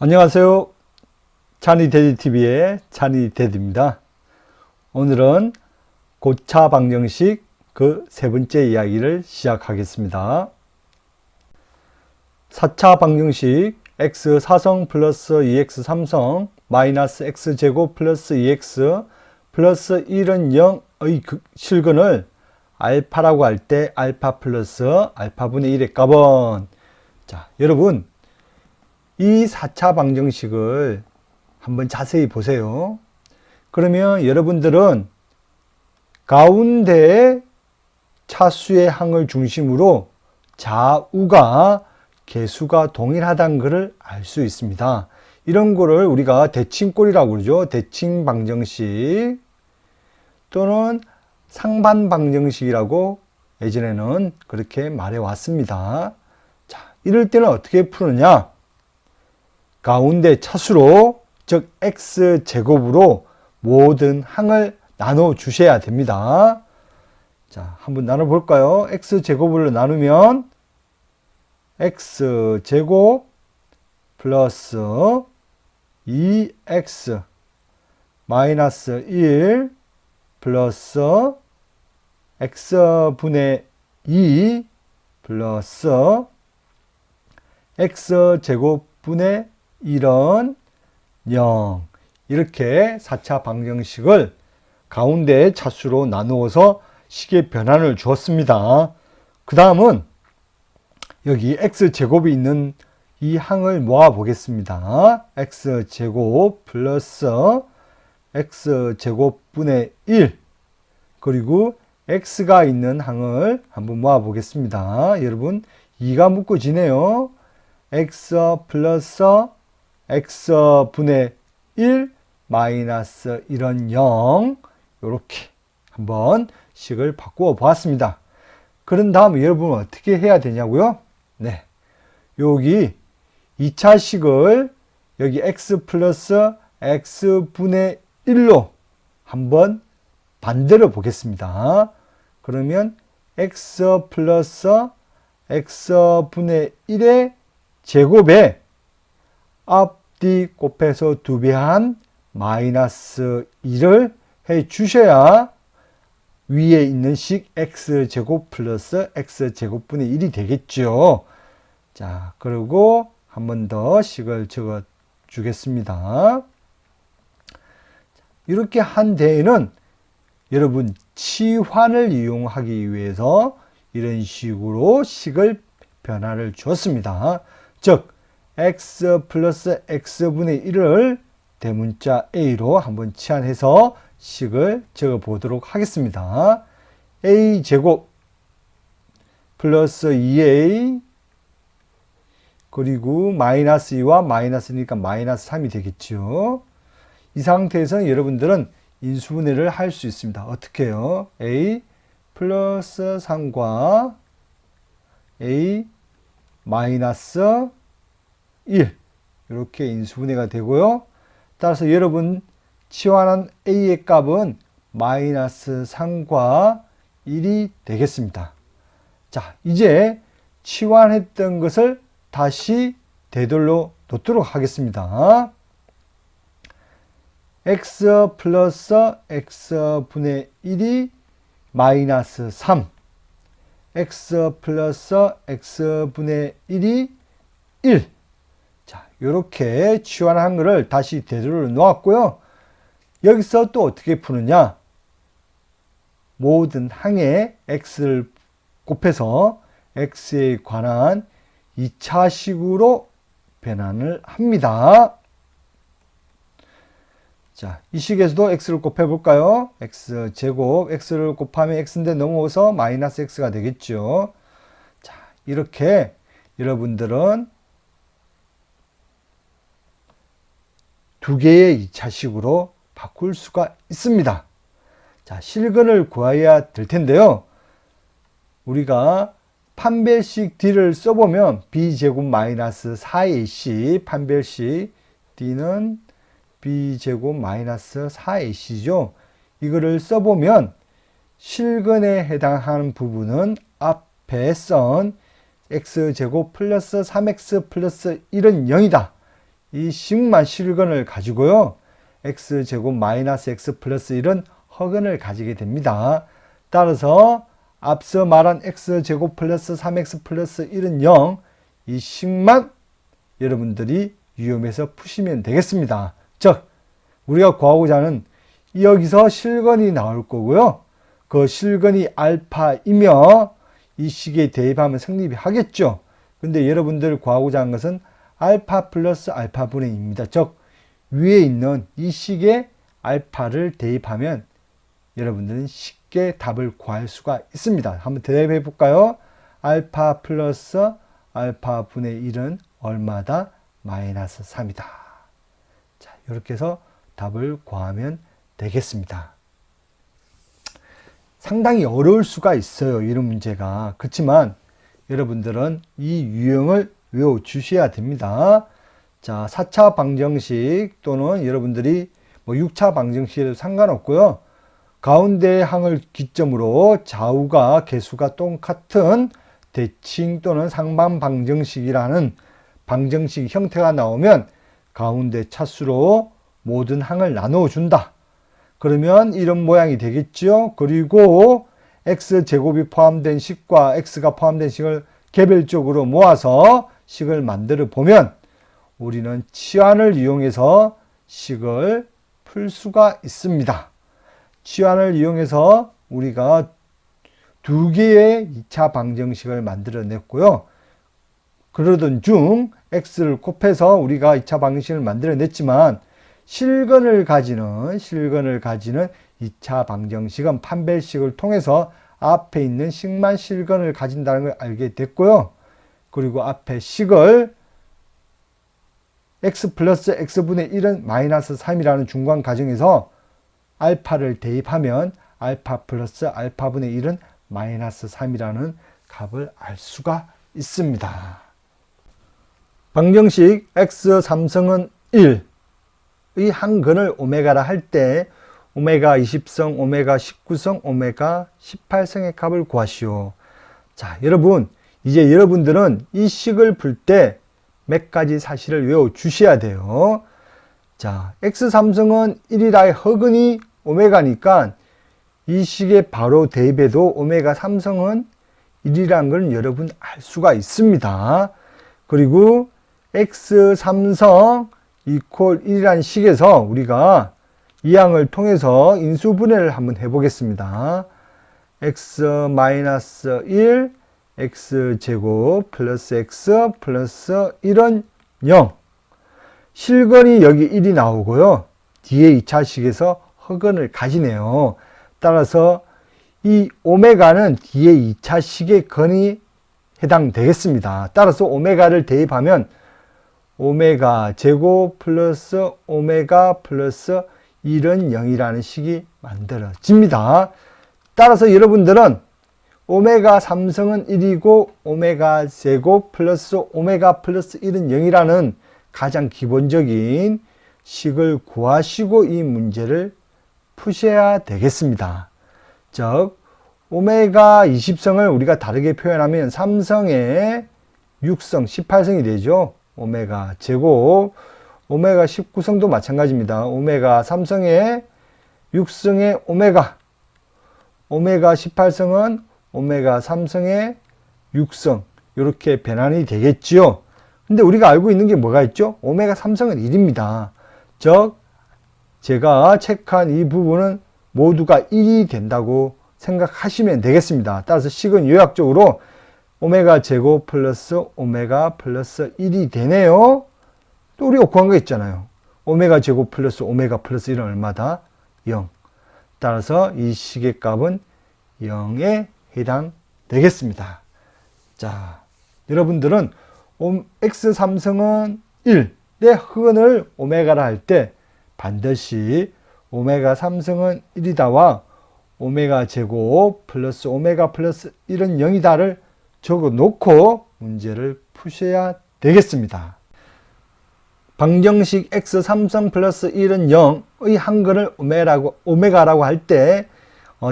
안녕하세요. 찬이데디TV의 찬이데디입니다. 오늘은 고차 방정식 그 세 번째 이야기를 시작하겠습니다. 4차 방정식 x 4성 플러스 2x 3성 마이너스 x제곱 플러스 2x 플러스 1은 0의 실근을 알파라고 할 때 알파 플러스 알파분의 1의 값은, 자, 여러분 이 4차 방정식을 한번 자세히 보세요. 그러면 여러분들은 가운데 차수의 항을 중심으로 좌우가 개수가 동일하다는 것을 알 수 있습니다. 이런 거를 우리가 대칭꼴이라고 그러죠. 대칭 방정식 또는 상반 방정식이라고 예전에는 그렇게 말해 왔습니다. 자, 이럴 때는 어떻게 푸느냐? 가운데 차수로, 즉 x제곱으로 모든 항을 나눠 주셔야 됩니다. 자, 한번 나눠 볼까요? x제곱으로 나누면 x제곱 플러스 2x 마이너스 1 플러스 x분의 2 플러스 x제곱분의 1은 0. 이렇게 4차 방정식을 가운데 차수로 나누어서 식의 변환을 주었습니다. 그 다음은 여기 x제곱이 있는 이 항을 모아 보겠습니다. x제곱 플러스 x제곱분의 1 그리고 x가 있는 항을 한번 모아 보겠습니다. 여러분 2가 묶어지네요. x 플러스 x분의 1 마이너스 1은 0 이렇게 한번 식을 바꾸어 보았습니다. 그런 다음 여러분은 어떻게 해야 되냐고요? 네, 여기 2차 식을 여기 x 플러스 x분의 1로 한번 반대로 보겠습니다. 그러면 x 플러스 x분의 1의 제곱에 앞뒤 곱해서 2배한 마이너스 2를 해 주셔야 위에 있는 식 x제곱 플러스 x제곱분의 1이 되겠죠. 자, 그리고 한 번 더 식을 적어 주겠습니다. 이렇게 한 데에는 여러분 치환을 이용하기 위해서 이런 식으로 식을 변화를 주었습니다. 즉 x 플러스 x분의 1을 대문자 a로 한번 치환해서 식을 적어 보도록 하겠습니다. a제곱 플러스 2a 그리고 마이너스 2와 마이너스니까 마이너스 3이 되겠죠. 이 상태에서 여러분들은 인수분해를 할 수 있습니다. 어떻게 해요? a 플러스 3과 a 마이너스 1 이렇게 인수분해가 되고요. 따라서 여러분 치환한 a의 값은 마이너스 3과 1이 되겠습니다. 자, 이제 치환했던 것을 다시 되돌려 놓도록 하겠습니다. x 플러스 x분의 1이 마이너스 3 x 플러스 x분의 1이 1. 자, 이렇게 치환한 것을 다시 되돌려 놓았고요. 여기서 또 어떻게 푸느냐? 모든 항에 x를 곱해서 x에 관한 2차식으로 변환을 합니다. 자, 이 식에서도 x를 곱해 볼까요? x제곱, x를 곱하면 x인데 넘어오서 마이너스 x가 되겠죠. 자, 이렇게 여러분들은 두 개의 2차식으로 바꿀 수가 있습니다. 자, 실근을 구해야 될 텐데요. 우리가 판별식 D를 써보면 B제곱 마이너스 4AC 판별식 D는 B제곱 마이너스 4AC죠. 이거를 써보면 실근에 해당하는 부분은 앞에 쓴 x제곱 플러스 3x 플러스 1은 0이다. 이 식만 실근을 가지고요. x제곱 마이너스 x 플러스 1은 허근을 가지게 됩니다. 따라서 앞서 말한 x제곱 플러스 3x 플러스 1은 0, 이 식만 여러분들이 유형에서 푸시면 되겠습니다. 즉 우리가 구하고자 하는 여기서 실근이 나올 거고요. 그 실근이 알파이며 이 식에 대입하면 성립이 하겠죠. 근데 여러분들 구하고자 하는 것은 알파 플러스 알파분의 2입니다. 즉 위에 있는 이 식에 알파를 대입하면 여러분들은 쉽게 답을 구할 수가 있습니다. 한번 대입해 볼까요? 알파 플러스 알파분의 1은 얼마다? 마이너스 3이다. 자, 이렇게 해서 답을 구하면 되겠습니다. 상당히 어려울 수가 있어요. 이런 문제가. 그렇지만 여러분들은 이 유형을 외워주셔야 됩니다. 자, 4차 방정식 또는 여러분들이 6차 방정식에도 상관없고요. 가운데 항을 기점으로 좌우가 개수가 똑같은 대칭 또는 상반 방정식이라는 방정식 형태가 나오면 가운데 차수로 모든 항을 나누어 준다. 그러면 이런 모양이 되겠죠. 그리고 x제곱이 포함된 식과 x가 포함된 식을 개별적으로 모아서 식을 만들어 보면 우리는 치환을 이용해서 식을 풀 수가 있습니다. 치환을 이용해서 우리가 두 개의 2차 방정식을 만들어 냈고요. 그러던 중 x를 곱해서 우리가 2차 방정식을 만들어 냈지만 실근을 가지는 2차 방정식은 판별식을 통해서 앞에 있는 식만 실근을 가진다는 걸 알게 됐고요. 그리고 앞에 식을 x 플러스 x분의 1은 마이너스 3이라는 중간 가정에서 알파를 대입하면 알파 플러스 알파분의 1은 마이너스 3이라는 값을 알 수가 있습니다. 방정식 x 삼성은 1의 한근을 오메가라 할 때 오메가 20성, 오메가 19성, 오메가 18성의 값을 구하시오. 자, 여러분 이제 여러분들은 이 식을 풀 때 몇 가지 사실을 외워 주셔야 돼요. 자, x 삼성은 1이라의 허근이 오메가니까 이 식에 바로 대입해도 오메가 삼성은 1이라는 걸 여러분 알 수가 있습니다. 그리고 x 삼성 이퀄 1이라는 식에서 우리가 이 항을 통해서 인수분해를 한번 해보겠습니다. x-1 x제곱 플러스 x 플러스 1은 0. 실근이 여기 1이 나오고요. 뒤에 2차식에서 허근을 가지네요. 따라서 이 오메가는 뒤에 2차식의 근이 해당되겠습니다. 따라서 오메가를 대입하면 오메가 제곱 플러스 오메가 플러스 1은 0이라는 식이 만들어집니다. 따라서 여러분들은 오메가 삼성은 1이고 오메가 제곱 플러스 오메가 플러스 1은 0이라는 가장 기본적인 식을 구하시고 이 문제를 푸셔야 되겠습니다. 즉 오메가 20성을 우리가 다르게 표현하면 삼성의 6성 18성이 되죠. 오메가 제곱, 오메가 19성도 마찬가지입니다. 오메가 삼성의 6성의 오메가 18성은 오메가 삼성의 6성 이렇게 변환이 되겠지요. 근데 우리가 알고 있는 게 뭐가 있죠? 오메가 삼성은 1입니다. 즉 제가 체크한 이 부분은 모두가 1이 된다고 생각하시면 되겠습니다. 따라서 식은 요약적으로 오메가 제곱 플러스 오메가 플러스 1이 되네요. 또 우리가 구한 거 있잖아요. 오메가 제곱 플러스 오메가 플러스 1은 얼마다? 0. 따라서 이 식의 값은 0에 해당되겠습니다. 자, 여러분들은 x 삼성은 1, 내 허근을 오메가라 할 때 반드시 오메가 삼성은 1이다와 오메가 제곱 플러스 오메가 플러스 1은 0이다를 적어 놓고 문제를 푸셔야 되겠습니다. 방정식 x 삼성 플러스 1은 0의 한근을 오메가라고 할 때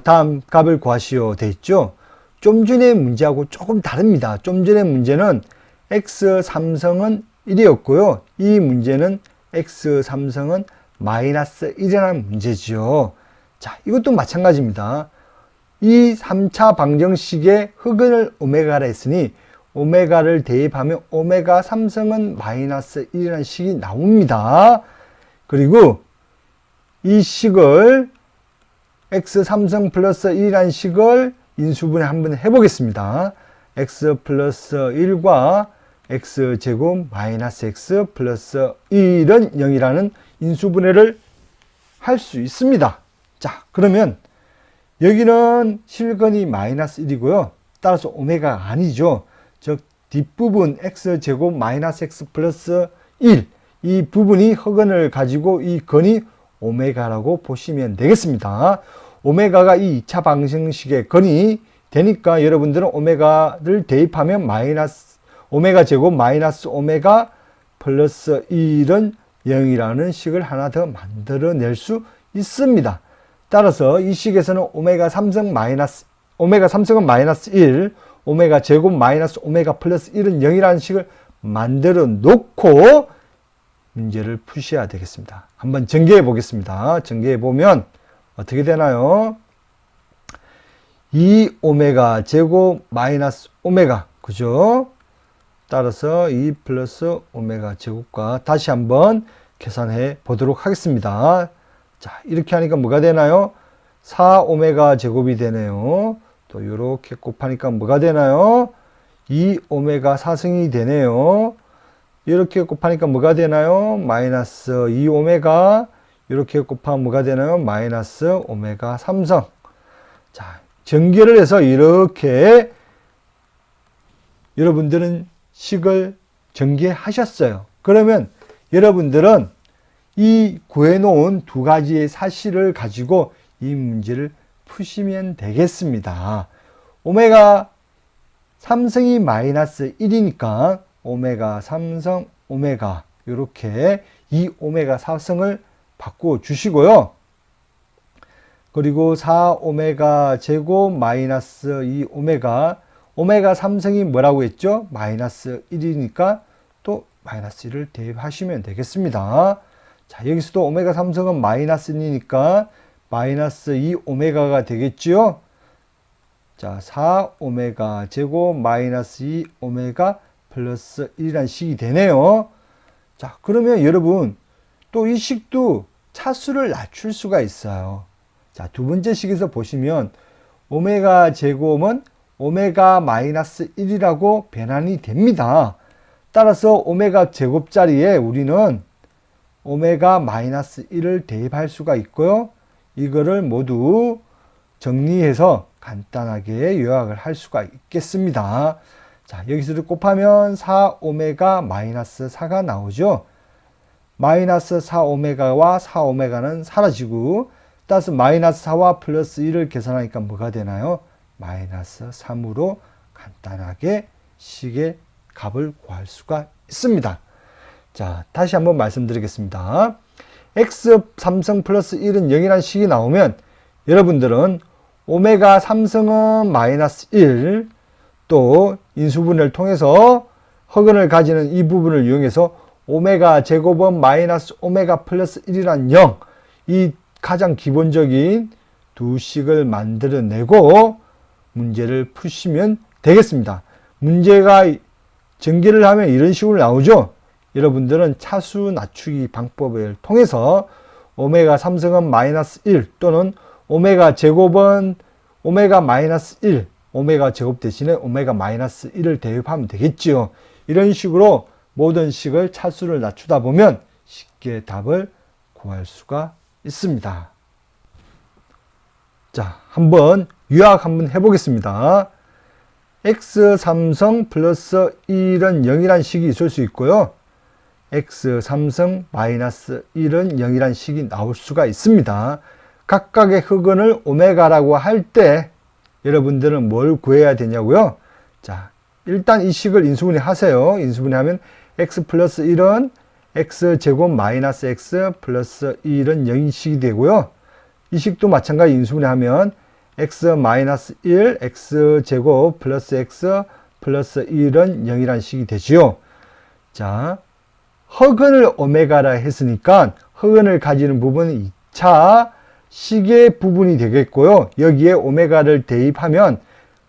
다음 값을 구하시오 돼 있죠. 좀 전의 문제하고 조금 다릅니다. 좀 전의 문제는 x 삼성은 1이었고요. 이 문제는 x 삼성은 마이너스 1이라는 문제지요. 자, 이것도 마찬가지입니다. 이 3차 방정식에 흑을 오메가라 했으니 오메가를 대입하면 오메가 삼성은 마이너스 1이라는 식이 나옵니다. 그리고 이 식을 x 삼성 플러스 1이라는 식을 인수분해 한번 해보겠습니다. x 플러스 1과 x제곱 마이너스 x 플러스 1은 0이라는 인수분해를 할 수 있습니다. 자, 그러면 여기는 실근이 마이너스 1이고요. 따라서 오메가가 아니죠. 즉 뒷부분 x제곱 마이너스 x 플러스 1, 이 부분이 흑은을 가지고 이 근이 오메가라고 보시면 되겠습니다. 오메가가 이 2차 방정식의 근이 되니까 여러분들은 오메가를 대입하면 마이너스 오메가 제곱 마이너스 오메가 플러스 1은 0이라는 식을 하나 더 만들어낼 수 있습니다. 따라서 이 식에서는 오메가 삼성은 마이너스 1, 오메가 제곱 마이너스 오메가 플러스 1은 0이라는 식을 만들어 놓고 문제를 푸셔야 되겠습니다. 한번 전개해 보겠습니다. 전개해 보면 어떻게 되나요? 2 오메가 제곱 마이너스 오메가, 그죠? 따라서 2 플러스 오메가 제곱과 다시 한번 계산해 보도록 하겠습니다. 자, 이렇게 하니까 뭐가 되나요? 4 오메가 제곱이 되네요. 또 이렇게 곱하니까 뭐가 되나요? 2 오메가 4승이 되네요. 이렇게 곱하니까 뭐가 되나요? 마이너스 2 오메가, 이렇게 곱하면 뭐가 되나요? 마이너스 오메가 3성. 자, 전개를 해서 이렇게 여러분들은 식을 전개하셨어요. 그러면 여러분들은 이 구해놓은 두 가지의 사실을 가지고 이 문제를 푸시면 되겠습니다. 오메가 삼성이 마이너스 1이니까 오메가 삼성 오메가 이렇게 이 오메가 4성을 바꿔 주시고요. 그리고 4 오메가 제곱 마이너스 2 오메가 오메가 삼성이 뭐라고 했죠? 마이너스 1이니까 또 마이너스 1을 대입하시면 되겠습니다. 자, 여기서도 오메가 삼성은 마이너스 1이니까 마이너스 2 오메가가 되겠죠? 자, 4 오메가 제곱 마이너스 2 오메가 플러스 1이라는 식이 되네요. 자, 그러면 여러분 또 이 식도 차수를 낮출 수가 있어요. 자, 두 번째 식에서 보시면 오메가 제곱은 오메가 마이너스 1이라고 변환이 됩니다. 따라서 오메가 제곱 자리에 우리는 오메가 마이너스 1을 대입할 수가 있고요. 이거를 모두 정리해서 간단하게 요약을 할 수가 있겠습니다. 자, 여기서 곱하면 4 오메가 마이너스 4가 나오죠. 마이너스 4 오메가와 4 오메가는 사라지고 따라서 마이너스 4와 플러스 1을 계산하니까 뭐가 되나요? 마이너스 3으로 간단하게 식의 값을 구할 수가 있습니다. 자, 다시 한번 말씀드리겠습니다. x 삼성 플러스 1은 0이라는 식이 나오면 여러분들은 오메가 삼성은 마이너스 1, 또 인수분해를 통해서 허근을 가지는 이 부분을 이용해서 오메가 제곱은 마이너스 오메가 플러스 1이란 0, 이 가장 기본적인 두 식을 만들어내고 문제를 푸시면 되겠습니다. 문제가 전개를 하면 이런 식으로 나오죠. 여러분들은 차수 낮추기 방법을 통해서 오메가 삼성은 마이너스 1 또는 오메가 제곱은 오메가 마이너스 1, 오메가 제곱 대신에 오메가 마이너스 1을 대입하면 되겠지요. 이런 식으로 모든 식을 차수를 낮추다 보면 쉽게 답을 구할 수가 있습니다. 자, 한번 요약 한번 해보겠습니다. x 삼성 플러스 1은 0이란 식이 있을 수 있고요. x 삼성 마이너스 1은 0이란 식이 나올 수가 있습니다. 각각의 흑은을 오메가라고 할 때 여러분들은 뭘 구해야 되냐고요? 자, 일단 이 식을 인수분해 하세요. 인수분해 하면 x 플러스 1은 x 제곱 마이너스 x 플러스 1은 0이 식이 되고요. 이 식도 마찬가지 인수분해 하면 x 마이너스 1, x 제곱 플러스 x 플러스 1은 0이라는 식이 되지요. 자, 허근을 오메가라 했으니까 허근을 가지는 부분은 2차 식의 부분이 되겠고요. 여기에 오메가를 대입하면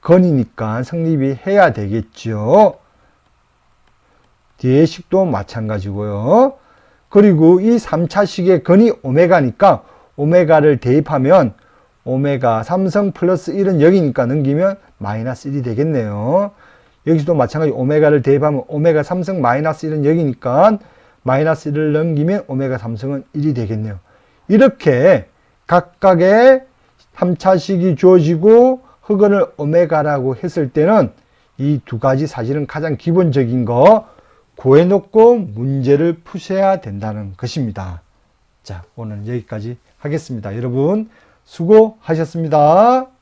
건이니까 성립이 해야 되겠죠. 뒤에 식도 마찬가지고요. 그리고 이 3차 식의 건이 오메가니까 오메가를 대입하면 오메가 3성 플러스 1은 여기니까 넘기면 마이너스 1이 되겠네요. 여기서도 마찬가지 오메가를 대입하면 오메가 3성 마이너스 1은 여기니까 마이너스 1을 넘기면 오메가 3성은 1이 되겠네요. 이렇게 각각의 3차식이 주어지고 흑은을 오메가라고 했을 때는 이 두 가지 사실은 가장 기본적인 거 구해놓고 문제를 푸셔야 된다는 것입니다. 자, 오늘 여기까지 하겠습니다. 여러분 수고하셨습니다.